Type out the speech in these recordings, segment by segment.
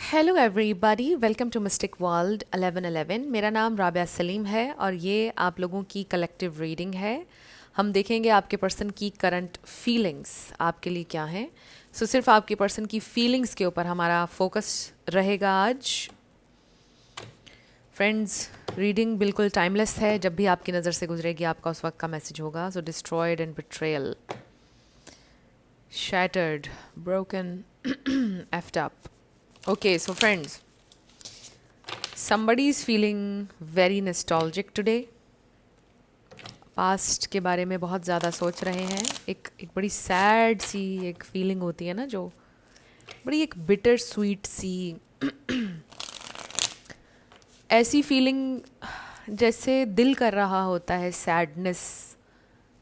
Hello everybody, welcome to mystic world 1111। मेरा नाम राबिया सलीम है और ये आप लोगों की कलेक्टिव रीडिंग है। हम देखेंगे आपके पर्सन की करंट फीलिंग्स आपके लिए क्या हैं। सिर्फ आपके पर्सन की फीलिंग्स के ऊपर हमारा फोकस रहेगा आज। फ्रेंड्स, रीडिंग बिल्कुल टाइमलेस है। जब भी आपकी नज़र से गुजरेगी आपका उस वक्त का मैसेज होगा। So destroyed and betrayal, shattered, broken, effed up. Okay, so friends, somebody is feeling very nostalgic today. Past के बारे में बहुत ज़्यादा सोच रहे हैं। एक बड़ी सैड सी एक फीलिंग होती है ना, जो बड़ी एक बिटर स्वीट सी ऐसी फीलिंग जैसे दिल कर रहा होता है सैडनेस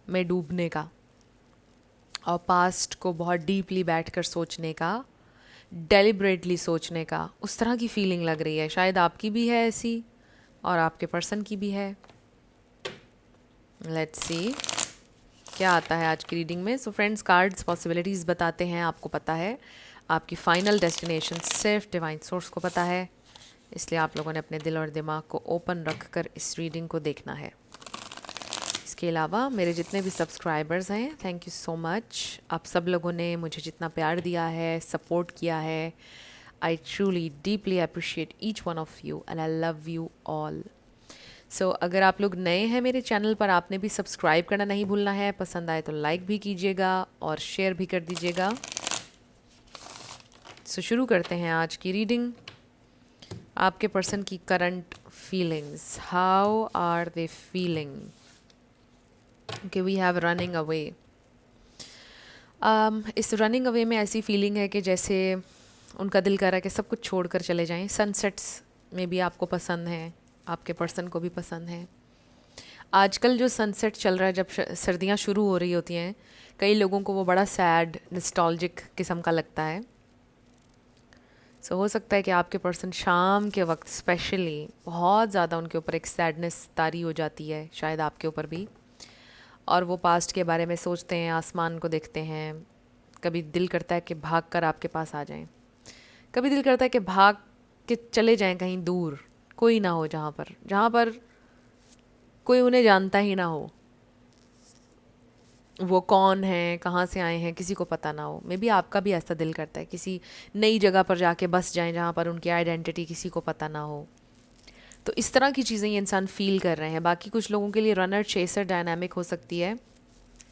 में डूबने का और पास्ट को बहुत डीपली बैठकर सोचने का, डेलिब्रेटली सोचने का। उस तरह की फीलिंग लग रही है। शायद आपकी भी है ऐसी और आपके पर्सन की भी है। लेट्स सी क्या आता है आज की रीडिंग में। सो फ्रेंड्स, कार्ड्स पॉसिबिलिटीज़ बताते हैं। आपको पता है आपकी फाइनल डेस्टिनेशन सिर्फ डिवाइन सोर्स को पता है, इसलिए आप लोगों ने अपने दिल और दिमाग को ओपन रख कर इस रीडिंग को देखना है। इसके अलावा मेरे जितने भी सब्सक्राइबर्स हैं, थैंक यू सो मच। आप सब लोगों ने मुझे जितना प्यार दिया है, सपोर्ट किया है, I truly deeply appreciate each one of you and I love you all. So अगर आप लोग नए हैं मेरे चैनल पर, आपने भी सब्सक्राइब करना नहीं भूलना है। पसंद आए तो लाइक भी कीजिएगा और शेयर भी कर दीजिएगा। सो शुरू करते हैं आज की रीडिंग। आपके पर्सन की current feelings, how are they feeling. Okay, we have running away. इस रनिंग अवे में ऐसी फीलिंग है कि जैसे उनका दिल कर रहा है कि सब कुछ छोड़कर चले जाएं। सनसेट्स में भी आपको पसंद है, आपके पर्सन को भी पसंद है। आजकल जो सनसेट चल रहा है, जब सर्दियाँ शुरू हो रही होती हैं, कई लोगों को वो बड़ा सैड नॉस्टैल्जिक किस्म का लगता है। सो हो सकता है कि आपके पर्सन शाम के वक्त स्पेशली बहुत ज़्यादा उनके ऊपर एक सैडनेस तारी हो जाती है, शायद आपके ऊपर भी, और वो पास्ट के बारे में सोचते हैं, आसमान को देखते हैं। कभी दिल करता है कि भाग कर आपके पास आ जाएं, कभी दिल करता है कि भाग के चले जाएं कहीं दूर, कोई ना हो, जहाँ पर कोई उन्हें जानता ही ना हो। वो कौन है, कहाँ से आए हैं, किसी को पता ना हो। मे बी आपका भी ऐसा दिल करता है किसी नई जगह पर जाके बस जाएं जहाँ पर उनकी आइडेंटिटी किसी को पता ना हो। तो इस तरह की चीज़ें ये इंसान फील कर रहे हैं। बाकी कुछ लोगों के लिए रनर चेसर डायनामिक हो सकती है।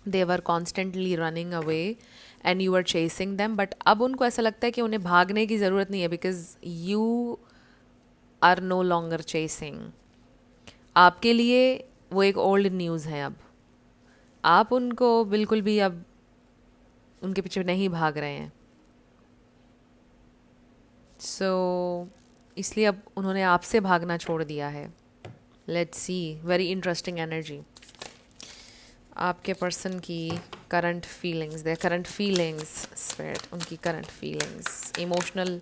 They were constantly running away and you are chasing them, but अब उनको ऐसा लगता है कि उन्हें भागने की ज़रूरत नहीं है, because you are no longer chasing. आपके लिए वो एक ओल्ड न्यूज़ है। अब आप उनको बिल्कुल भी अब उनके पीछे नहीं भाग रहे हैं। इसलिए अब उन्होंने आपसे भागना छोड़ दिया है। Let's see, very interesting energy. आपके पर्सन की current feelings, their current feelings, spirit, उनकी current feelings, emotional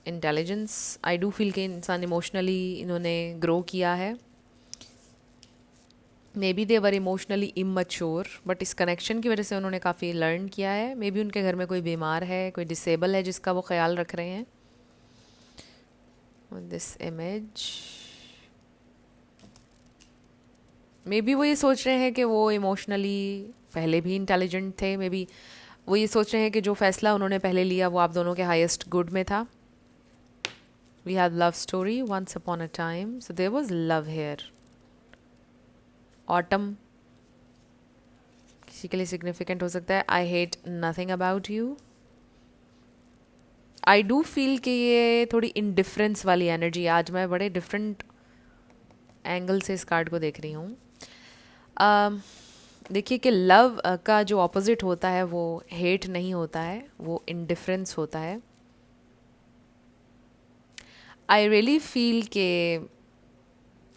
intelligence. I do feel कि इंसान इमोशनली इन्होंने ग्रो किया है। Maybe they were emotionally immature, but इस कनेक्शन की वजह से उन्होंने काफ़ी लर्न किया है। मे बी उनके घर में कोई बीमार है, कोई डिसेबल है जिसका वो ख्याल रख रहे हैं। दिस इमेज, मे बी वो ये सोच रहे हैं कि वो इमोशनली पहले भी इंटेलिजेंट थे। मे बी वो ये सोच रहे हैं कि जो फैसला उन्होंने पहले लिया वो आप दोनों के हाईएस्ट गुड में था। We have love story, once upon a time, so there was love here. Autumn किसी के लिए सिग्निफिकेंट हो सकता है। I hate nothing about you. I do feel कि ये थोड़ी इनडिफरेंस वाली एनर्जी, आज मैं बड़े डिफरेंट एंगल से इस कार्ड को देख रही हूँ। देखिए कि लव का जो ऑपोजिट होता है वो हेट नहीं होता है, वो इनडिफरेंस होता है। आई रियली फील कि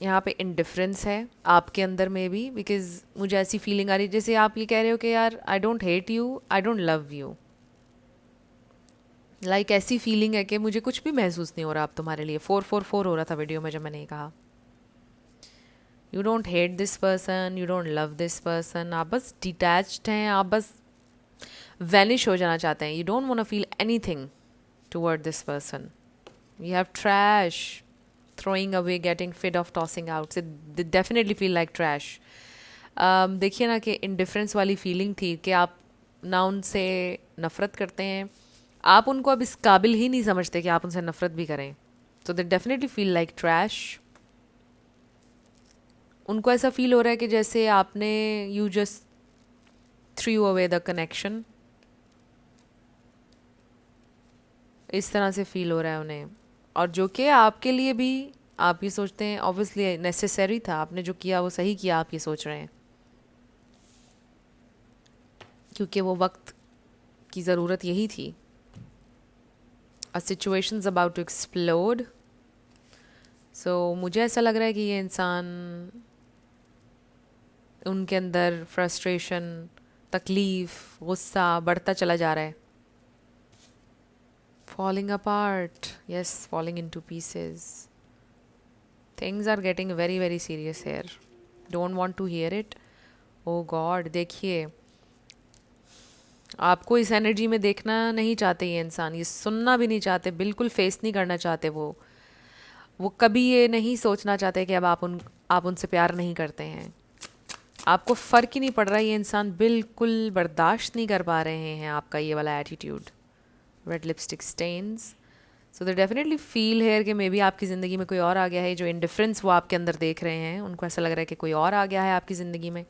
यहाँ पे इनडिफरेंस है आपके अंदर में भी, बिकॉज मुझे ऐसी फीलिंग आ रही है जैसे आप ये कह रहे हो कि यार I don't hate you, I don't love you. Like ऐसी फीलिंग है कि मुझे कुछ भी महसूस नहीं हो रहा अब तुम्हारे लिए। 444 हो रहा था वीडियो में जब मैंने कहा you don't hate this person, you don't love this person. आप बस डिटैच्ड हैं, आप बस वैनिश हो जाना चाहते हैं। You don't want to feel anything toward this person. You have trash, throwing away, getting fed of tossing out. So they definitely feel like trash. देखिए ना कि इंडिफरेंस वाली फीलिंग थी कि आप ना उनसे नफ़रत करते हैं, आप उनको अब इस काबिल ही नहीं समझते कि आप उनसे नफ़रत भी करें. तो दे डेफिनेटली फील लाइक ट्रैश. उनको ऐसा फील हो रहा है कि जैसे आपने you just through away the connection. इस तरह से फील हो रहा है उन्हें. और जो कि आपके लिए भी, आप ये सोचते हैं ऑब्वियसली नेसेसरी था, आपने जो किया वो सही किया, आप ये सोच रहे हैं क्योंकि वो वक्त की ज़रूरत यही थी. अ सिचुएशंस अबाउट टू एक्सप्लोड. सो मुझे ऐसा लग रहा है कि ये इंसान, उनके अंदर फ्रस्ट्रेशन, तकलीफ़, गुस्सा बढ़ता चला जा रहा है. Falling apart, yes, falling into pieces. Things are getting very very serious here. Don't want to hear it. Oh God, देखिए, आपको इस एनर्जी में देखना नहीं चाहते ये इंसान, ये सुनना भी नहीं चाहते, बिल्कुल फेस नहीं करना चाहते. वो कभी ये नहीं सोचना चाहते कि अब आप उनसे प्यार नहीं करते हैं. आपको फ़र्क ही नहीं पड़ रहा. ये इंसान बिल्कुल बर्दाश्त नहीं कर पा रहे हैं आपका ये वाला attitude. Red lipstick stains. So they definitely feel here कि मे बी आपकी ज़िंदगी में कोई और आ गया है. जो इंडिफरेंस वो आपके अंदर देख रहे हैं, उनको ऐसा लग रहा है कि कोई और आ गया है आपकी ज़िंदगी में,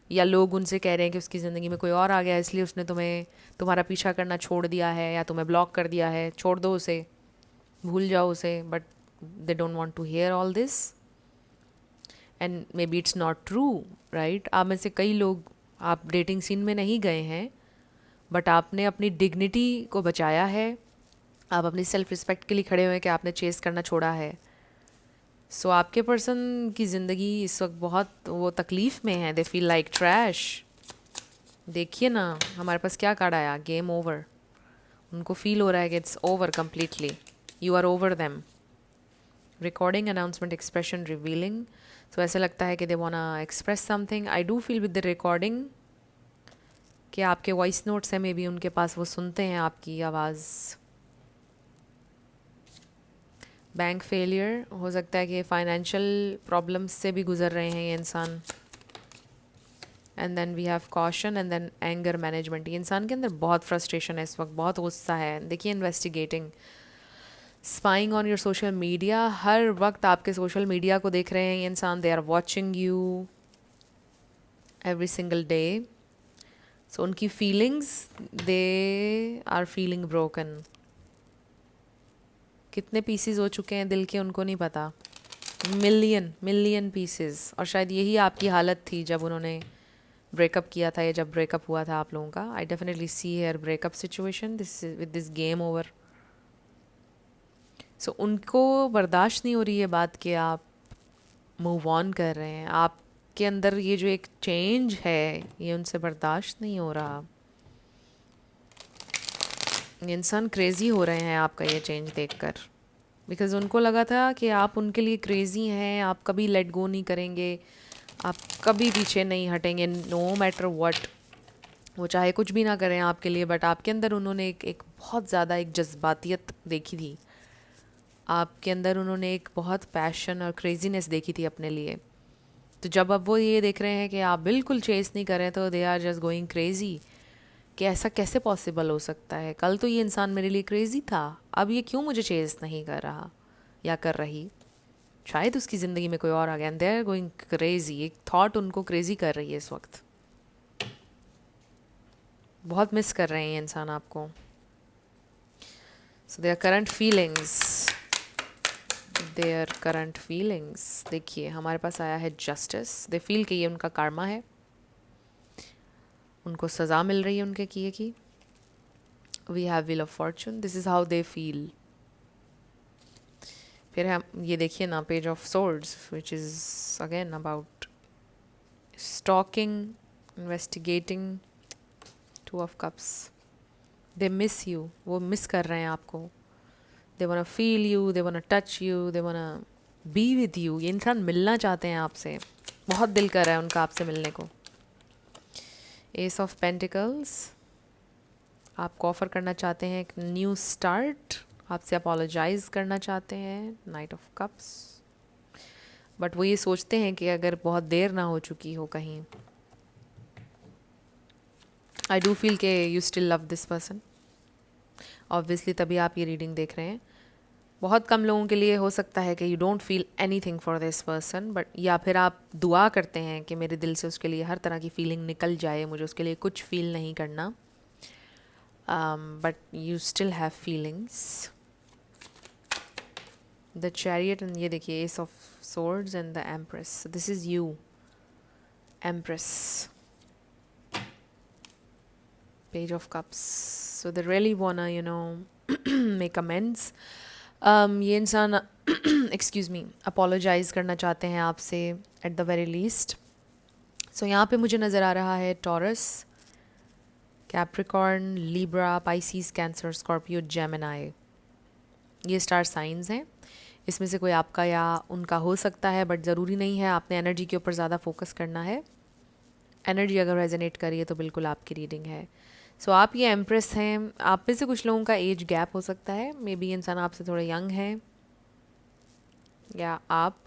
या लोग उनसे कह रहे हैं कि उसकी ज़िंदगी में कोई और आ गया है इसलिए उसने तुम्हारा पीछा करना छोड़ दिया है या तुम्हें ब्लॉक कर दिया है. छोड़ दो उसे, भूल जाओ उसे. But they don't want to hear all this. And maybe it's not true, right. आप में से कई लोग, आप डेटिंग सीन में नहीं गए हैं, बट आपने अपनी डिग्निटी को बचाया है. आप अपनी सेल्फ रिस्पेक्ट के लिए खड़े हुए हैं कि आपने चेस करना छोड़ा है. सो आपके पर्सन की ज़िंदगी इस वक्त बहुत वो तकलीफ़ में है. They feel like trash. देखिए ना हमारे पास क्या कार्ड आया, गेम ओवर. उनको फील हो रहा है कि it's over completely. You are over them. Recording, announcement, expression, revealing. तो ऐसा लगता है कि they wanna express something. I do feel with the recording कि आपके वॉइस नोट्स हैं, मे बी उनके पास, वो सुनते हैं आपकी आवाज़. बैंक फेलियर, हो सकता है कि फाइनेंशियल प्रॉब्लम्स से भी गुजर रहे हैं ये इंसान. And then we have caution and then anger management. ये इंसान के अंदर बहुत फ्रस्ट्रेशन है इस वक्त, बहुत गुस्सा है. देखिए, investigating, spying on your social media. हर वक्त आपके सोशल मीडिया को देख रहे हैं ये इंसान. They are watching you every single day. So उनकी feelings, they are feeling broken. कितने पीसीज हो चुके हैं दिल के उनको नहीं पता. Million pieces. और शायद यही आपकी हालत थी जब उन्होंने ब्रेकअप किया था, या जब ब्रेकअप हुआ था आप लोगों का. I definitely see here breakup situation this with this game over. So उनको बर्दाश्त नहीं हो रही है बात कि आप मूव ऑन कर रहे हैं. आपके अंदर ये जो एक चेंज है, ये उनसे बर्दाश्त नहीं हो रहा. इंसान क्रेज़ी हो रहे हैं आपका ये चेंज देखकर. बिकॉज़ उनको लगा था कि आप उनके लिए क्रेज़ी हैं, आप कभी लेट गो नहीं करेंगे, आप कभी पीछे नहीं हटेंगे, नो मैटर व्हाट. वो चाहे कुछ भी ना करें आपके लिए, बट आपके अंदर उन्होंने एक बहुत ज़्यादा एक जज्बातियत देखी थी. आपके अंदर उन्होंने एक बहुत पैशन और क्रेज़ीनेस देखी थी अपने लिए. तो जब अब वो ये देख रहे हैं कि आप बिल्कुल चेस नहीं कर रहे, तो they are just going crazy कि ऐसा कैसे पॉसिबल हो सकता है. कल तो ये इंसान मेरे लिए क्रेज़ी था, अब ये क्यों मुझे चेस नहीं कर रहा या कर रही. शायद उसकी ज़िंदगी में कोई और आ गया. And they are going crazy. एक थॉट उनको क्रेज़ी कर रही है इस वक्त. बहुत मिस कर रहे हैं ये इंसान आपको. सो देयर करंट फीलिंग्स, देखिए हमारे पास आया है जस्टिस. दे फील कि ये उनका कर्मा है, उनको सज़ा मिल रही है उनके किए की. We have wheel of fortune. This is how they feel. फिर हम ये देखिए ना, page of swords, which is again about stalking, investigating. Two of cups. They miss you. वो मिस कर रहे हैं आपको. They wanna feel you, they wanna touch you, they wanna be with you. ये इंसान मिलना चाहते हैं आपसे, बहुत दिल कर रहा है उनका आपसे मिलने को. S of pentacles. आपको ऑफ़र करना चाहते हैं एक न्यू स्टार्ट, आपसे अपोलोजाइज़ करना चाहते हैं, नाइट ऑफ कप्स। बट वो ये सोचते हैं कि अगर बहुत देर ना हो चुकी हो कहीं, आई डू फील के you still love this person. Obviously तभी आप ये रीडिंग देख रहे हैं। बहुत कम लोगों के लिए हो सकता है कि you don't feel anything for this person, but या फिर आप दुआ करते हैं कि मेरे दिल से उसके लिए हर तरह की फीलिंग निकल जाए, मुझे उसके लिए कुछ फील नहीं करना। But you still have feelings. The chariot, and ये देखिए S of swords and the empress. So this is you, empress. Page of cups. So they really wanna, you know, make amends. ये इंसान excuse me, apologize करना चाहते हैं आपसे at the very least. So यहाँ पे मुझे नज़र आ रहा है Taurus, Capricorn, Libra, Pisces, Cancer, Scorpio, Gemini. ये स्टार साइंस हैं। इसमें से कोई आपका या उनका हो सकता है, बट ज़रूरी नहीं है। आपने एनर्जी के ऊपर ज़्यादा फोकस करना है। एनर्जी अगर रेजोनेट करिए तो बिल्कुल आपकी रीडिंग है। सो आप ये एम्प्रेस हैं। आप में से कुछ लोगों का एज गैप हो सकता है। मे बी इंसान आपसे थोड़ा यंग है या आप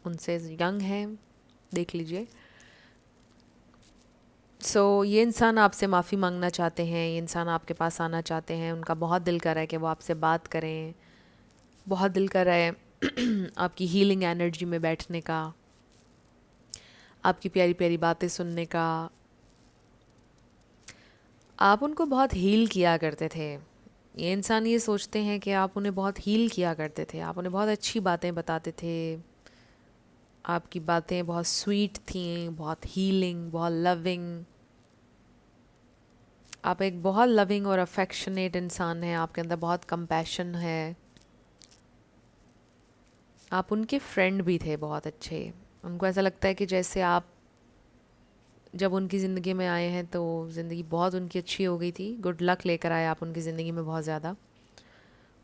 उनसे यंग हैं, देख लीजिए। सो ये इंसान आपसे माफ़ी मांगना चाहते हैं, ये इंसान आपके पास आना चाहते हैं। उनका बहुत दिल कर रहा है कि वो आपसे बात करें, बहुत दिल कर रहा है आपकी हीलिंग एनर्जी में बैठने का, आपकी प्यारी प्यारी बातें सुनने का। आप उनको बहुत हील किया करते थे। ये इंसान ये सोचते हैं कि आप उन्हें बहुत हील किया करते थे, आप उन्हें बहुत अच्छी बातें बताते थे, आपकी बातें बहुत स्वीट थी, बहुत हीलिंग, बहुत लविंग। आप एक बहुत लविंग और अफेक्शनेट इंसान हैं, आपके अंदर बहुत कंपैशन है। आप उनके फ्रेंड भी थे बहुत अच्छे। उनको ऐसा लगता है कि जैसे आप जब उनकी ज़िंदगी में आए हैं तो ज़िंदगी बहुत उनकी अच्छी हो गई थी, गुड लक लेकर आए आप उनकी ज़िंदगी में बहुत ज़्यादा।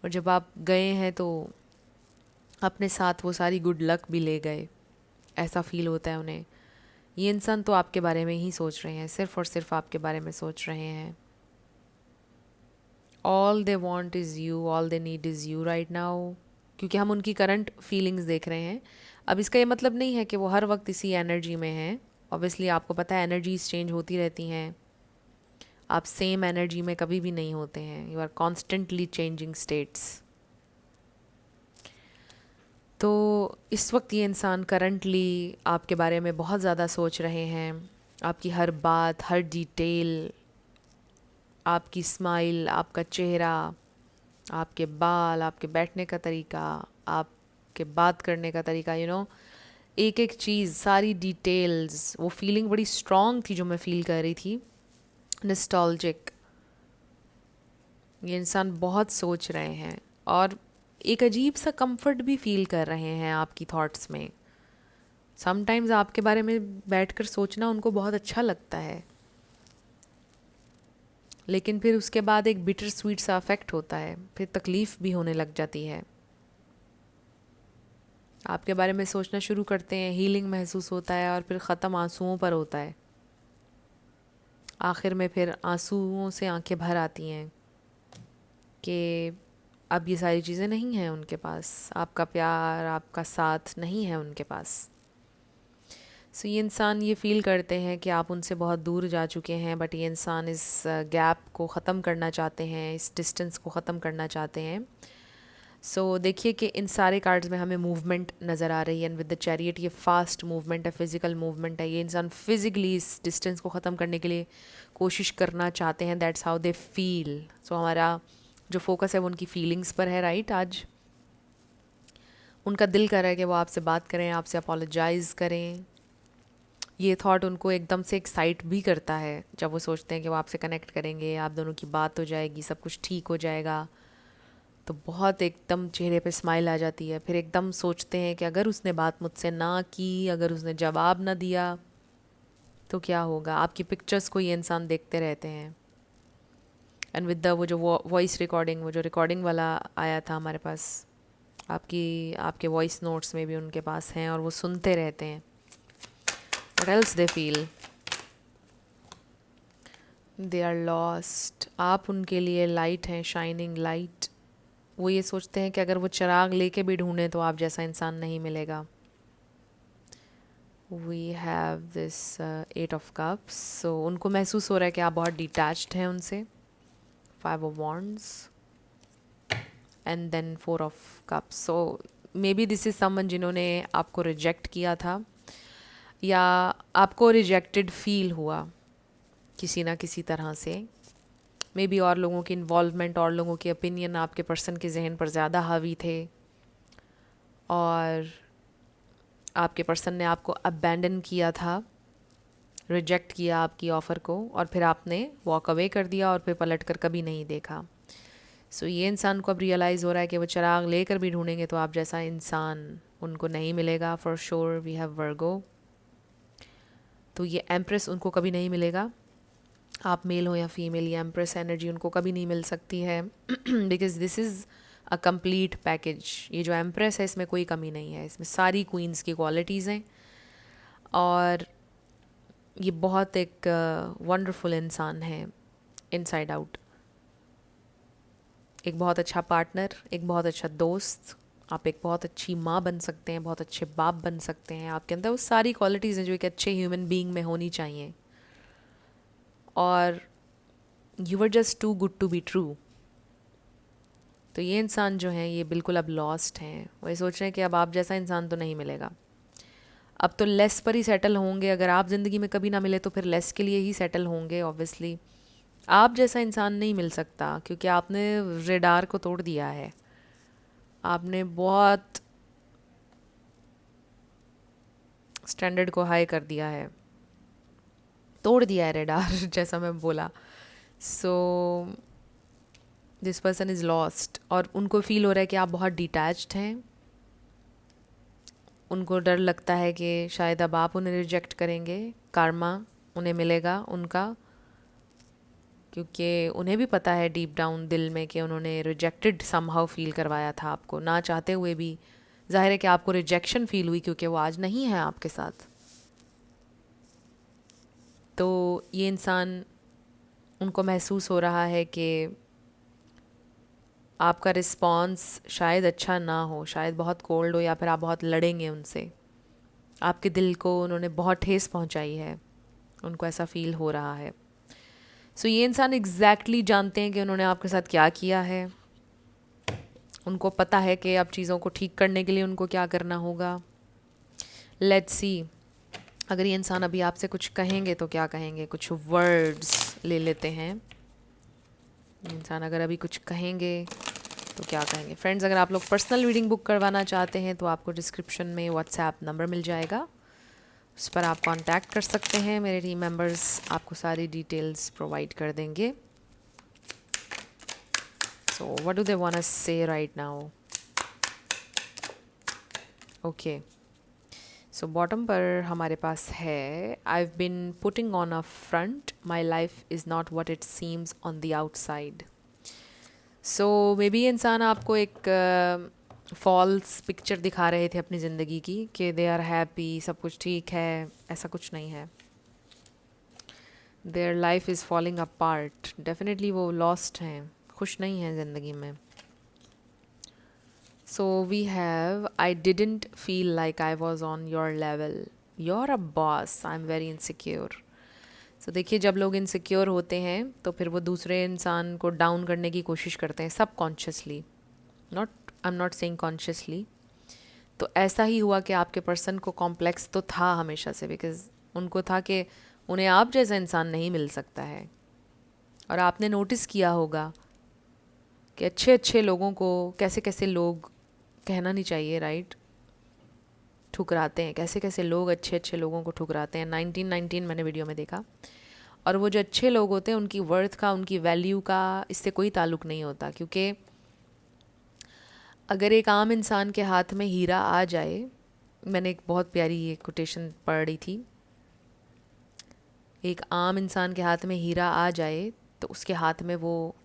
और जब आप गए हैं तो अपने साथ वो सारी गुड लक भी ले गए, ऐसा फील होता है उन्हें। ये इंसान तो आपके बारे में ही सोच रहे हैं, सिर्फ़ और सिर्फ आपके बारे में सोच रहे हैं। All they want is you, all they need is you right now. क्योंकि हम उनकी करंट फीलिंग्स देख रहे हैं। अब इसका ये मतलब नहीं है कि वो हर वक्त इसी एनर्जी में हैं। ऑब्वियसली आपको पता है एनर्जीज चेंज होती रहती हैं, आप सेम एनर्जी में कभी भी नहीं होते हैं। You are constantly changing states. तो इस वक्त ये इंसान करंटली आपके बारे में बहुत ज़्यादा सोच रहे हैं। आपकी हर बात, हर डिटेल, आपकी स्माइल, आपका चेहरा, आपके बाल, आपके बैठने का तरीका, आपके बात करने का तरीका, यू नो, एक एक चीज़, सारी डिटेल्स। वो फीलिंग बड़ी स्ट्रॉन्ग थी जो मैं फ़ील कर रही थी, नॉस्टैल्जिक। ये इंसान बहुत सोच रहे हैं और एक अजीब सा कंफर्ट भी फील कर रहे हैं आपकी थॉट्स में। समटाइम्स आपके बारे में बैठकर सोचना उनको बहुत अच्छा लगता है, लेकिन फिर उसके बाद एक बिटर स्वीट सा अफेक्ट होता है, फिर तकलीफ़ भी होने लग जाती है। आपके बारे में सोचना शुरू करते हैं, हीलिंग महसूस होता है और फिर ख़त्म आंसुओं पर होता है। आखिर में फिर आंसुओं से आंखें भर आती हैं कि अब ये सारी चीज़ें नहीं हैं उनके पास, आपका प्यार, आपका साथ नहीं है उनके पास। सो ये इंसान ये फ़ील करते हैं कि आप उनसे बहुत दूर जा चुके हैं, बट ये इंसान इस गैप को ख़त्म करना चाहते हैं, इस डिस्टेंस को ख़त्म करना चाहते हैं। सो देखिए कि इन सारे कार्ड्स में हमें मूवमेंट नज़र आ रही है, एंड विद द चैरियट ये फास्ट मूवमेंट है, फिज़िकल मूवमेंट है। ये इंसान फिज़िकली इस डिस्टेंस को ख़त्म करने के लिए कोशिश करना चाहते हैं। That's how they feel. So हमारा जो फोकस है वो उनकी फीलिंग्स पर है राइट। आज उनका दिल कर रहा है कि वो आपसे बात करें, आपसे अपोलोजाइज़ करें। ये थॉट उनको एकदम से एक्साइट भी करता है जब वो सोचते हैं कि वो आपसे कनेक्ट करेंगे, आप दोनों की बात हो जाएगी, सब कुछ ठीक हो जाएगा। तो बहुत एकदम चेहरे पे स्माइल आ जाती है। फिर एकदम सोचते हैं कि अगर उसने बात मुझसे ना की, अगर उसने जवाब ना दिया तो क्या होगा। आपकी पिक्चर्स को ये इंसान देखते रहते हैं। एंड विद द वो जो वॉइस रिकॉर्डिंग, वो जो रिकॉर्डिंग वाला आया था हमारे पास, आपके वॉइस नोट्स में भी उनके पास हैं और वो सुनते रहते हैं। What else they feel? They are lost, आप उनके लिए लाइट हैं, शाइनिंग लाइट। वो ये सोचते हैं कि अगर वो चिराग लेके भी ढूंढें तो आप जैसा इंसान नहीं मिलेगा। We have this 8 of Cups, सो उनको महसूस हो रहा है कि आप बहुत डिटैच्ड हैं उनसे। 5 of Wands and then 4 of Cups। So maybe this is someone जिन्होंने आपको रिजेक्ट किया था, या आपको रिजेक्टेड फील हुआ किसी ना किसी तरह से। मे बी और लोगों की इन्वॉल्वमेंट, और लोगों के ओपिनियन आपके पर्सन के जहन पर ज़्यादा हावी थे, और आपके पर्सन ने आपको अबैंडन किया था, रिजेक्ट किया आपकी ऑफ़र को, और फिर आपने वॉक अवे कर दिया और फिर पलट कर कभी नहीं देखा। सो ये इंसान को अब रियलाइज़ हो रहा है कि वो चिराग लेकर भी ढूंढेंगे तो आप जैसा इंसान उनको नहीं मिलेगा। फॉर श्योर वी हैव वर्गो, तो ये एम्प्रेस उनको कभी नहीं मिलेगा। आप मेल हो या फीमेल, ये एम्प्रेस एनर्जी उनको कभी नहीं मिल सकती है because this is a complete package. ये जो एम्प्रेस है इसमें कोई कमी नहीं है, इसमें सारी क्वींस की क्वालिटीज़ हैं, और ये बहुत एक वंडरफुल इंसान है इनसाइड आउट। एक बहुत अच्छा पार्टनर, एक बहुत अच्छा दोस्त, आप एक बहुत अच्छी माँ बन सकते हैं, बहुत अच्छे बाप बन सकते हैं। आपके अंदर वो सारी क्वालिटीज़ हैं जो एक अच्छे ह्यूमन बीइंग में होनी चाहिए, और you were just too good to be true. तो ये इंसान जो है ये बिल्कुल अब लॉस्ट हैं। वो ये सोच रहे हैं कि अब आप जैसा इंसान तो नहीं मिलेगा, अब तो लेस पर ही सेटल होंगे। अगर आप ज़िंदगी में कभी ना मिले तो फिर लेस के लिए ही सेटल होंगे ऑब्वियसली। आप जैसा इंसान नहीं मिल सकता, क्योंकि आपने रेडार को तोड़ दिया है। आपने बहुत स्टैंडर्ड को हाई कर दिया है, तोड़ दिया है रेडार जैसा मैं बोला। So this person is lost, और उनको फील हो रहा है कि आप बहुत डिटैच्ड हैं। उनको डर लगता है कि शायद अब आप उन्हें रिजेक्ट करेंगे, कार्मा उन्हें मिलेगा उनका, क्योंकि उन्हें भी पता है डीप डाउन दिल में कि उन्होंने रिजेक्टेड समहाउ फील करवाया था आपको, ना चाहते हुए भी। जाहिर है कि आपको रिजेक्शन फील हुई क्योंकि वो आज नहीं है आपके साथ। तो ये इंसान, उनको महसूस हो रहा है कि आपका रिस्पॉन्स शायद अच्छा ना हो, शायद बहुत कोल्ड हो, या फिर आप बहुत लड़ेंगे उनसे। आपके दिल को उन्होंने बहुत ठेस पहुंचाई है, उनको ऐसा फील हो रहा है। सो ये इंसान एग्जैक्टली जानते हैं कि उन्होंने आपके साथ क्या किया है। उनको पता है कि अब चीज़ों को ठीक करने के लिए उनको क्या करना होगा। लेट्स सी, अगर ये इंसान अभी आपसे कुछ कहेंगे तो क्या कहेंगे। कुछ वर्ड्स ले लेते हैं। इंसान अगर अभी कुछ कहेंगे तो क्या कहेंगे। फ्रेंड्स, अगर आप लोग पर्सनल रीडिंग बुक करवाना चाहते हैं तो आपको डिस्क्रिप्शन में व्हाट्सएप नंबर मिल जाएगा, उस पर आप कांटेक्ट कर सकते हैं। मेरे टीम मेंबर्स आपको सारी डिटेल्स प्रोवाइड कर देंगे। So what do they want us से right now. Okay, so bottom पर हमारे पास है, I have been putting on a front, my life is not what it seems on the outside. So maybe इंसान आपको एक false picture दिखा रहे थे अपनी ज़िंदगी की, कि दे आर हैप्पी, सब कुछ ठीक है। ऐसा कुछ नहीं है। Their life is falling apart. Definitely वो लॉस्ट हैं, खुश नहीं हैं ज़िंदगी में। So we have, I didn't feel like I was on your level, your a boss, I am very insecure. So देखिए, जब लोग इनसिक्योर होते हैं तो फिर वो दूसरे इंसान को डाउन करने की कोशिश करते हैं, सब consciously, not, I am not saying consciously. तो ऐसा ही हुआ कि आपके पर्सन को कॉम्प्लेक्स तो था हमेशा से, बिकॉज उनको था कि उन्हें आप जैसा इंसान नहीं मिल सकता है। और आपने नोटिस किया होगा कि अच्छे अच्छे लोगों को कैसे कैसे लोग, कहना नहीं चाहिए राइट, ठुकराते हैं। कैसे कैसे लोग अच्छे अच्छे लोगों को ठुकराते हैं। 1919 मैंने वीडियो में देखा। और वो जो अच्छे लोग होते हैं उनकी वर्थ का, उनकी वैल्यू का इससे कोई ताल्लुक़ नहीं होता। क्योंकि अगर एक आम इंसान के हाथ में हीरा आ जाए, मैंने एक बहुत प्यारी ये कोटेशन पढ़ रही थी, एक आम इंसान के हाथ में हीरा आ जाए तो उसके हाथ में वो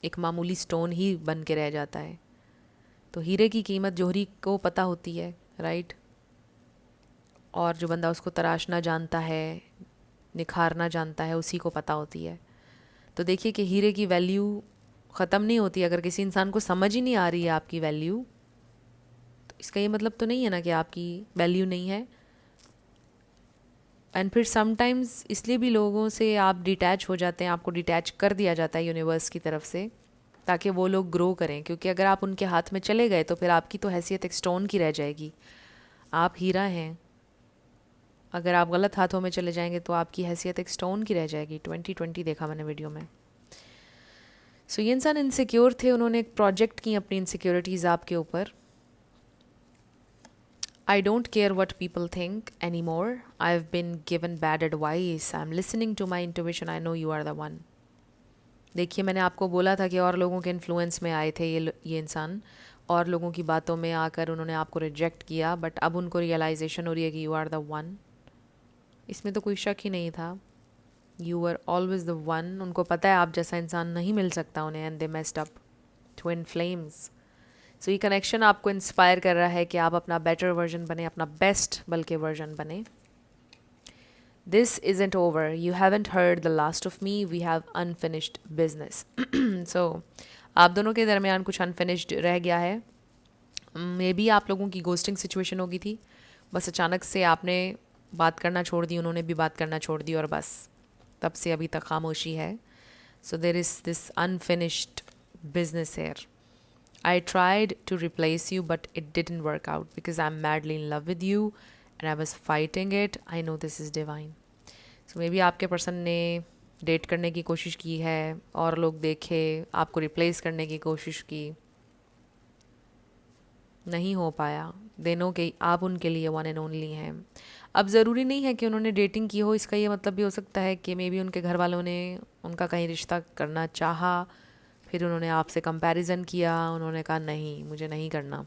एक मामूली स्टोन ही बन के रह जाता है। तो हीरे की कीमत जोहरी को पता होती है राइट। और जो बंदा उसको तराशना जानता है, निखारना जानता है उसी को पता होती है। तो देखिए कि हीरे की वैल्यू ख़त्म नहीं होती। अगर किसी इंसान को समझ ही नहीं आ रही है आपकी वैल्यू, तो इसका ये मतलब तो नहीं है ना कि आपकी वैल्यू नहीं है। एंड फिर समटाइम्स इसलिए भी लोगों से आप डिटैच हो जाते हैं, आपको डिटैच कर दिया जाता है यूनिवर्स की तरफ से, ताकि वो लोग ग्रो करें। क्योंकि अगर आप उनके हाथ में चले गए तो फिर आपकी तो हैसियत एक स्टोन की रह जाएगी। आप हीरा हैं, अगर आप गलत हाथों में चले जाएंगे तो आपकी हैसियत एक स्टोन की रह जाएगी। 2020 देखा मैंने वीडियो में। सो ये इंसान इनसिक्योर थे, उन्होंने एक प्रोजेक्ट की अपनी इनसिक्योरिटीज़ आपके ऊपर। I don't care what people think anymore. I've been given bad advice. I'm listening to my intuition. I know you are the one. देखिए मैंने आपको बोला था कि और लोगों के इन्फ्लुएंस में आए थे ये इंसान, और लोगों की बातों में आकर उन्होंने आपको रिजेक्ट किया, बट अब उनको रियलाइजेशन हो रही है कि यू आर द वन। इसमें तो कोई शक ही नहीं था। You are always the one. उनको पता है आप जैसा इंसान नहीं मिल सकता उन्हें, and they messed up. Twin flames. So ये कनेक्शन आपको इंस्पायर कर रहा है कि आप अपना बेटर वर्जन बने, अपना बेस्ट बल्कि वर्जन बने। This isn't over, you haven't heard the last of me, we have unfinished business. So आप दोनों के दरमियान कुछ अनफिनिश्ड रह गया है। मे बी आप लोगों की गोस्टिंग सिचुएशन होगी थी, बस अचानक से आपने बात करना छोड़ दी, उन्होंने भी बात करना छोड़ दी, और बस तब से अभी तक खामोशी है। So there is this unfinished business here. I tried to replace you, but it didn't work out because I'm madly in love with you and I was fighting it. I know this is divine. So maybe आपके person ने date करने की कोशिश की है, और लोग देखे, आपको रिप्लेस करने की कोशिश की, नहीं हो पाया। दे नो कि आप उनके लिए वन एंड ओनली हैं। अब ज़रूरी नहीं है कि उन्होंने डेटिंग की हो, इसका ये मतलब भी हो सकता है कि मे बी उनके घर वालों ने उनका कहीं रिश्ता करना चाहा, फिर उन्होंने आपसे कंपैरिजन किया, उन्होंने कहा नहीं मुझे नहीं करना।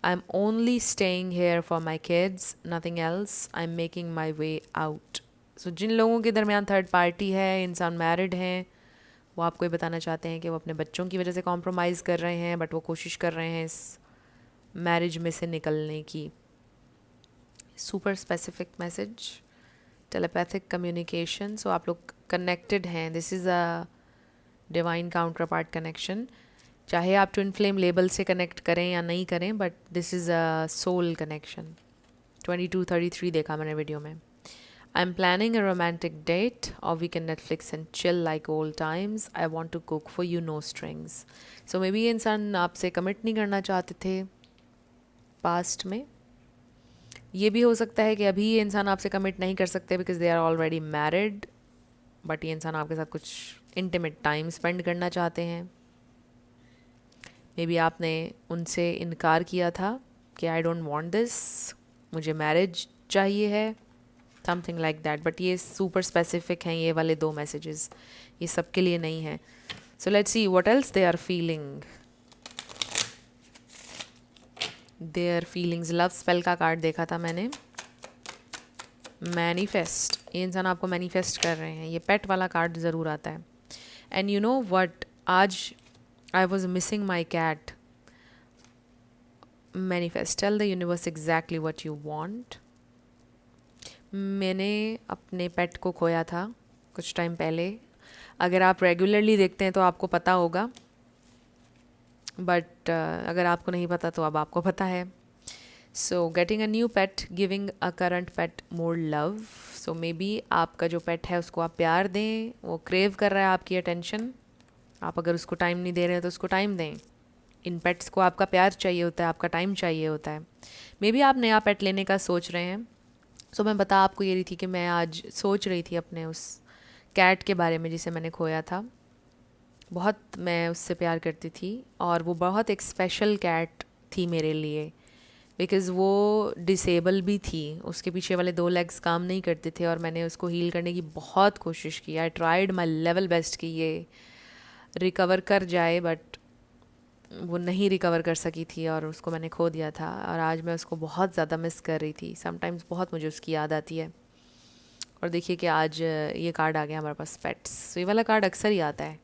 I am only staying here for my kids, nothing else, I am making my way out. So जिन लोगों के दरमियान थर्ड पार्टी है, इंसान मैरिड हैं, वो आपको ये बताना चाहते हैं कि वो अपने बच्चों की वजह से कॉम्प्रोमाइज़ कर रहे हैं, बट वो कोशिश कर रहे हैं इस मैरिज में से निकलने की। Super specific message, telepathic communication. So आप लोग कनेक्टेड हैं। This is a divine counterpart connection. चाहे आप ट्विन फ्लेम लेबल से कनेक्ट करें या नहीं करें, but this is a soul connection. 2233 देखा मैंने वीडियो में। I am planning a romantic date और we can Netflix and chill like old times. I want to cook for you, no strings. So maybe ये इंसान आपसे commit नहीं करना चाहते थे पास्ट में। ये भी हो सकता है कि अभी ये इंसान आपसे कमिट नहीं कर सकते because they are already married, but ये इंसान आपके साथ कुछ इंटीमेट टाइम स्पेंड करना चाहते हैं। मे बी आपने उनसे इनकार किया था कि आई डोंट वांट दिस, मुझे मैरिज चाहिए है, समथिंग लाइक दैट। बट ये सुपर स्पेसिफिक हैं ये वाले दो मैसेजेस, ये सबके लिए नहीं है। So let's see what else they are feeling. Their feelings, love spell का कार्ड देखा था मैंने। मैनिफेस्ट, ये इंसान आपको मैनिफेस्ट कर रहे हैं। ये पेट वाला कार्ड ज़रूर आता है। एंड यू नो व्हाट, आज I was missing my cat. Manifest, tell the universe exactly what you want. मैंने अपने पेट को खोया था कुछ टाइम पहले। अगर आप रेगुलरली देखते हैं तो आपको पता होगा, बट अगर आपको नहीं पता तो अब आपको पता है। So getting a new pet, giving a current pet more love. So may be आपका जो पेट है उसको आप प्यार दें, वो क्रेव कर रहा है आपकी अटेंशन। आप अगर उसको टाइम नहीं दे रहे हैं तो उसको टाइम दें। इन पेट्स को आपका प्यार चाहिए होता है, आपका टाइम चाहिए होता है। मे बी आप नया पेट लेने का सोच रहे हैं। सो मैं बता आपको ये रही थी कि मैं आज सोच रही थी अपने उस कैट के बारे में जिसे मैंने खोया था। बहुत मैं उससे प्यार करती थी, और वो बहुत एक स्पेशल कैट थी मेरे लिए, बिकॉज़ वो डिसेबल भी थी। उसके पीछे वाले 2 लेग्स काम नहीं करते थे, और मैंने उसको हील करने की बहुत कोशिश की। I tried my level best कि ये रिकवर कर जाए, बट वो नहीं रिकवर कर सकी थी, और उसको मैंने खो दिया था। और आज मैं उसको बहुत ज़्यादा मिस कर रही थी। समटाइम्स बहुत मुझे उसकी याद आती है। और देखिए कि आज ये कार्ड आ गया हमारे पास, पेट्स। तो ये वाला कार्ड अक्सर ही आता है।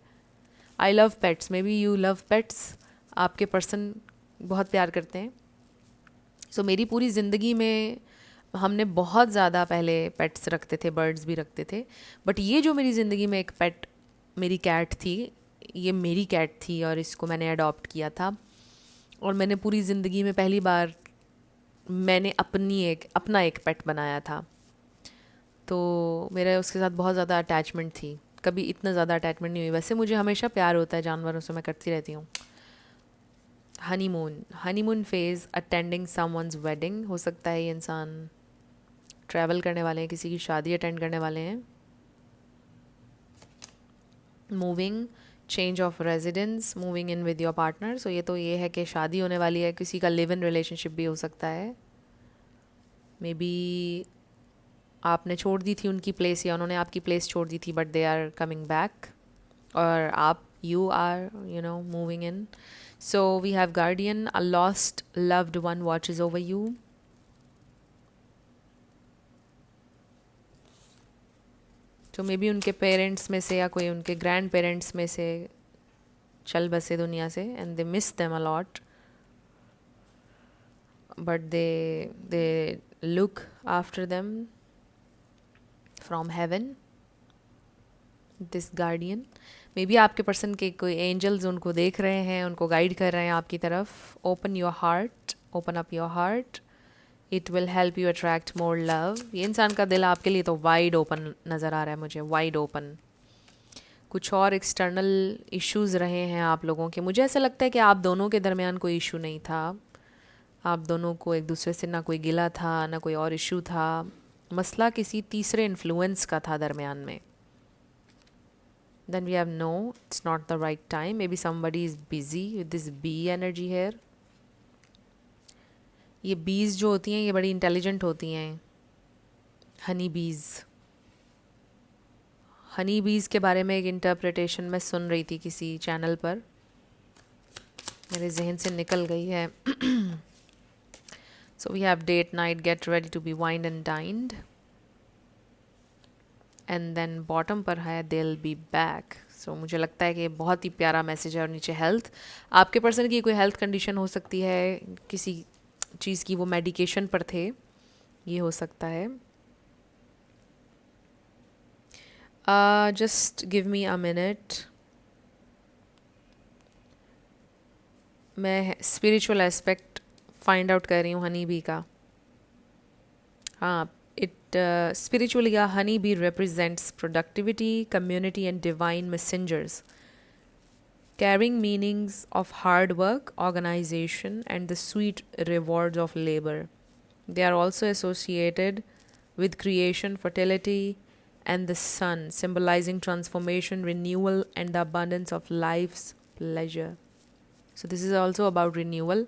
I love pets, may be you love pets. आपके पर्सन बहुत प्यार करते हैं। सो मेरी पूरी ज़िंदगी में हमने बहुत ज़्यादा पहले पेट्स रखते थे, बर्ड्स भी रखते थे, बट ये जो मेरी ज़िंदगी में एक पेट मेरी कैट थी, ये मेरी कैट थी और इसको मैंने अडॉप्ट किया था। और मैंने पूरी ज़िंदगी में पहली बार मैंने अपना एक पेट बनाया था। तो मेरा उसके साथ बहुत ज़्यादा अटैचमेंट थी। कभी इतना ज़्यादा अटैचमेंट नहीं हुई, वैसे मुझे हमेशा प्यार होता है जानवरों से, मैं करती रहती हूँ। Honeymoon phase, attending someone's wedding, हो सकता है ये इंसान ट्रैवल करने वाले हैं, किसी की शादी अटेंड करने वाले हैं। Moving, change of residence, moving in with your partner. So ये है कि शादी होने वाली है, किसी का लिव इन रिलेशनशिप भी हो सकता है। मे बी आपने छोड़ दी थी उनकी प्लेस या उन्होंने आपकी प्लेस छोड़ दी थी, but they are coming back, और you are moving in. So we have guardian, a lost loved one watches over you. तो मे बी उनके पेरेंट्स में से या कोई उनके ग्रैंड पेरेंट्स में से चल बसे दुनिया से, and they miss them a lot, but they look after them from heaven. This guardian, may be आपके पर्सन के कोई एंजल्स उनको देख रहे हैं, उनको गाइड कर रहे हैं आपकी तरफ। Open your heart, open up your heart, it will help you attract more love. ये इंसान का दिल आपके लिए तो वाइड ओपन नज़र आ रहा है मुझे, वाइड ओपन। कुछ और एक्सटर्नल इश्यूज़ रहे हैं आप लोगों के, मुझे ऐसा लगता है कि आप दोनों के दरमियान कोई इशू नहीं था। आप दोनों को एक दूसरे से ना कोई गिला था, ना कोई और इशू था। मसला किसी तीसरे इन्फ्लुएंस का था दरमियान में। Then we have no, it's not the right time. Maybe somebody is busy with this bee energy here. ये बीज जो होती हैं ये बड़ी इंटेलिजेंट होती हैं, हनी बीज के बारे में एक इंटरप्रिटेशन मैं सुन रही थी किसी चैनल पर, मेरे जहन से निकल गई है। So we have date night, get ready to be wined and dined. And then bottom पर है they'll be back. सो मुझे लगता है कि बहुत ही प्यारा मैसेज है। और नीचे हेल्थ, आपके पर्सन की कोई हेल्थ कंडीशन हो सकती है, किसी चीज़ की वो मेडिकेशन पर थे, ये हो सकता है। Just give me a minute, मैं स्पिरिचुअल एस्पेक्ट फाइंड आउट कर रही हूँ हनी बी का। हाँ, spiritually, a honeybee represents productivity, community, and divine messengers, carrying meanings of hard work, organization, and the sweet rewards of labor. They are also associated with creation, fertility, and the sun, symbolizing transformation, renewal, and the abundance of life's pleasure. So this is also about renewal,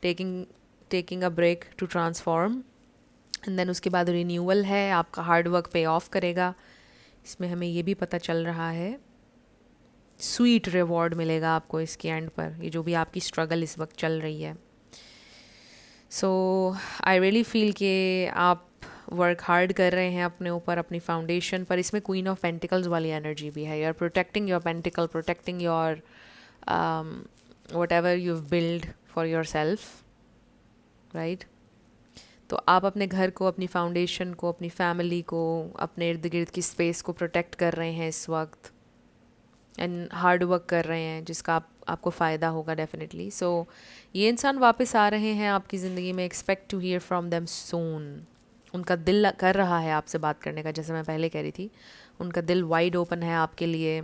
taking a break to transform. And then उसके बाद renewal है, आपका hard work पे of करेगा। इसमें हमें ये भी पता चल रहा है स्वीट रिवॉर्ड मिलेगा आपको इसके एंड पर, ये जो भी आपकी स्ट्रगल इस वक्त चल रही है। सो आई रियली फील कि आप वर्क हार्ड कर रहे हैं अपने ऊपर, अपनी फाउंडेशन पर। इसमें क्वीन ऑफ पेंटिकल्स वाली एनर्जी भी है। You are protecting your pentacle, protecting your whatever you build for yourself, right. तो आप अपने घर को, अपनी फाउंडेशन को, अपनी फैमिली को, अपने इर्द गिर्द की स्पेस को प्रोटेक्ट कर रहे हैं इस वक्त, एंड हार्ड वर्क कर रहे हैं जिसका आपको फ़ायदा होगा डेफिनेटली। सो ये इंसान वापस आ रहे हैं आपकी ज़िंदगी में, expect to hear from them soon. उनका दिल कर रहा है आपसे बात करने का, जैसे मैं पहले कह रही थी, उनका दिल वाइड ओपन है आपके लिए।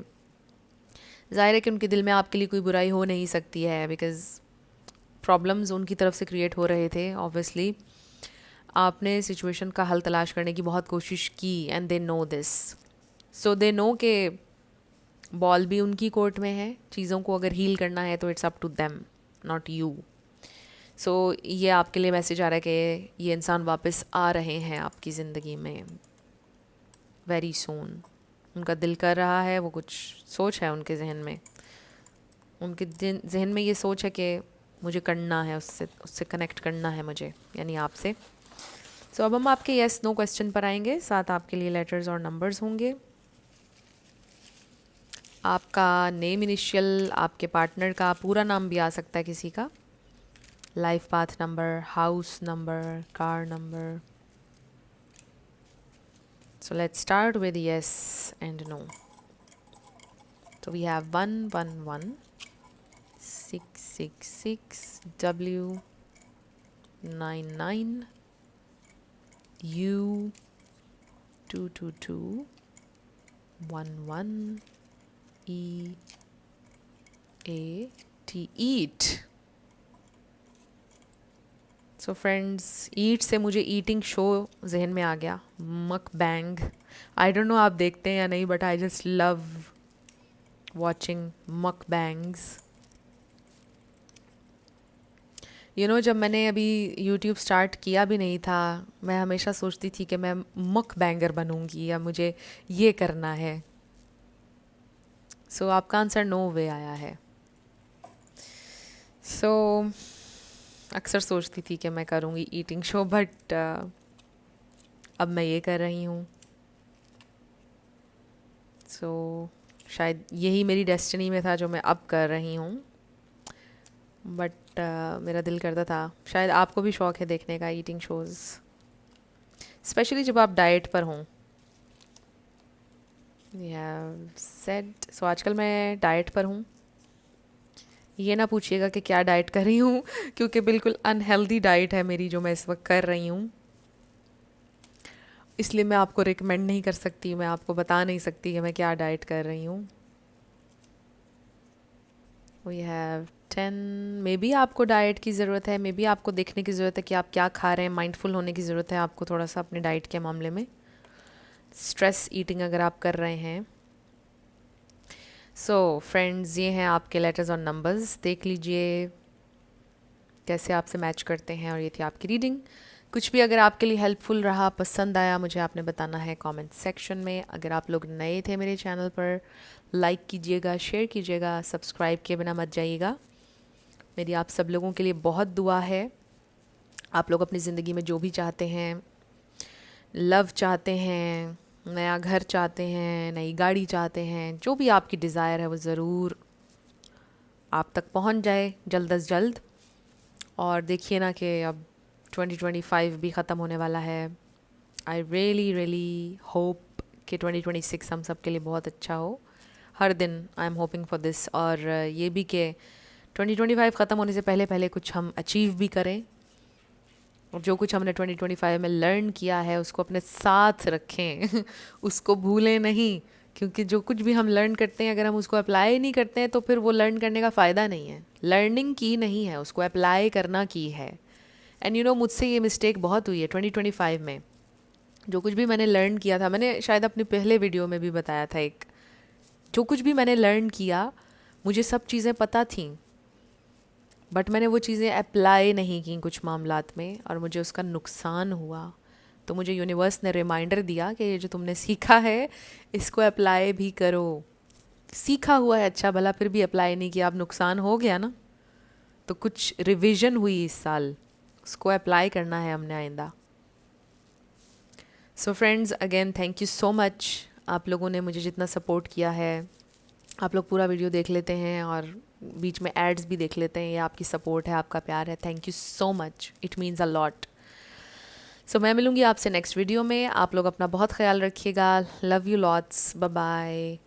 ज़ाहिर है कि उनके दिल में आपके लिए कोई बुराई हो नहीं सकती है, बिकॉज़ प्रॉब्लम्स उनकी तरफ से क्रिएट हो रहे थे ऑब्वियसली। आपने सिचुएशन का हल तलाश करने की बहुत कोशिश की, and they know this. So they know के बॉल भी उनकी कोर्ट में है। चीज़ों को अगर हील करना है तो it's up to them, not you. So ये आपके लिए मैसेज आ रहा है कि ये इंसान वापस आ रहे हैं आपकी ज़िंदगी में वेरी सून। उनका दिल कर रहा है, वो कुछ सोच है उनके जहन में, उनके जहन में ये सोच है कि मुझे करना है, उससे कनेक्ट करना है मुझे, यानी आपसे। सो अब हम आपके येस नो क्वेश्चन पर आएंगे, साथ आपके लिए लेटर्स और नंबर्स होंगे। आपका नेम इनिशियल, आपके पार्टनर का पूरा नाम भी आ सकता है किसी का, life path number, house number, car number, So let's start with yes and no. So we have 111 666 W 99 U 222 11 E A T eat. So friends, eat से मुझे ईटिंग शो जहन में आ गया, मक बैंग. आई डोंट नो आप देखते हैं या नहीं, but I just love watching मक बैंग्स. यू नो, जब मैंने अभी यूट्यूब स्टार्ट किया भी नहीं था, मैं हमेशा सोचती थी कि मैं मक बैंगर बनूंगी या मुझे ये करना है. सो आपका आंसर नो वे आया है. सो अक्सर सोचती थी कि मैं करूँगी ईटिंग शो, बट अब मैं ये कर रही हूँ. सो शायद यही मेरी डेस्टिनी में था जो मैं अब कर रही हूँ. बट मेरा दिल करता था, शायद आपको भी शौक़ है देखने का ईटिंग शोज़, स्पेशली जब आप डाइट पर हों. सेड सो आजकल मैं डाइट पर हूँ. ये ना पूछिएगा कि क्या डाइट कर रही हूँ, क्योंकि बिल्कुल अनहेल्दी डाइट है मेरी जो मैं इस वक्त कर रही हूँ. इसलिए मैं आपको रिकमेंड नहीं कर सकती, मैं आपको बता नहीं सकती कि मैं क्या डाइट कर रही हूँ. We have 10. मे बी आपको डाइट की ज़रूरत है, मे बी आपको देखने की ज़रूरत है कि आप क्या खा रहे हैं. माइंडफुल होने की ज़रूरत है आपको थोड़ा सा अपने डाइट के मामले में. स्ट्रेस ईटिंग अगर आप कर रहे हैं. सो फ्रेंड्स, ये हैं आपके लेटर्स और नंबर्स. देख लीजिए कैसे आपसे मैच करते हैं. और ये थी आपकी रीडिंग. कुछ भी अगर आपके लिए हेल्पफुल रहा, पसंद आया, मुझे आपने बताना है कमेंट सेक्शन में. अगर आप लोग नए थे मेरे चैनल पर, लाइक कीजिएगा, शेयर कीजिएगा, सब्सक्राइब किए बिना मत जाइएगा. मेरी आप सब लोगों के लिए बहुत दुआ है. आप लोग अपनी ज़िंदगी में जो भी चाहते हैं, लव चाहते हैं, नया घर चाहते हैं, नई गाड़ी चाहते हैं, जो भी आपकी डिज़ायर है वो ज़रूर आप तक पहुंच जाए जल्द अज जल्द. और देखिए ना कि अब 2025 भी ख़त्म होने वाला है. आई रियली होप कि 2026 हम सब के लिए बहुत अच्छा हो. हर दिन I am hoping for this. और ये भी कि 2025 ख़त्म होने से पहले पहले कुछ हम अचीव भी करें. और जो कुछ हमने 2025 में लर्न किया है उसको अपने साथ रखें उसको भूलें नहीं. क्योंकि जो कुछ भी हम लर्न करते हैं, अगर हम उसको अप्लाई नहीं करते हैं तो फिर वो लर्न करने का फ़ायदा नहीं है. लर्निंग की नहीं है, उसको अप्लाई करना की है. एंड यू नो, मुझसे ये मिस्टेक बहुत हुई है 2025 में. जो कुछ भी मैंने लर्न किया था, मैंने शायद अपने पहले वीडियो में भी बताया था एक, जो कुछ भी मैंने लर्न किया, मुझे सब चीज़ें पता थीं, बट मैंने वो चीज़ें अप्लाई नहीं की कुछ मामलात में, और मुझे उसका नुकसान हुआ. तो मुझे यूनिवर्स ने रिमाइंडर दिया कि ये जो तुमने सीखा है इसको अप्लाई भी करो. सीखा हुआ है अच्छा भला, फिर भी अप्लाई नहीं किया, अब नुकसान हो गया ना. तो कुछ रिवीजन हुई इस साल, उसको अप्लाई करना है हमने आइंदा. So friends, again thank you so much. आप लोगों ने मुझे जितना सपोर्ट किया है, आप लोग पूरा वीडियो देख लेते हैं और बीच में एड्स भी देख लेते हैं, ये आपकी सपोर्ट है, आपका प्यार है. Thank you so much, it means a lot. So मैं मिलूँगी आपसे नेक्स्ट वीडियो में. आप लोग अपना बहुत ख्याल रखिएगा. Love you lots. Bye bye.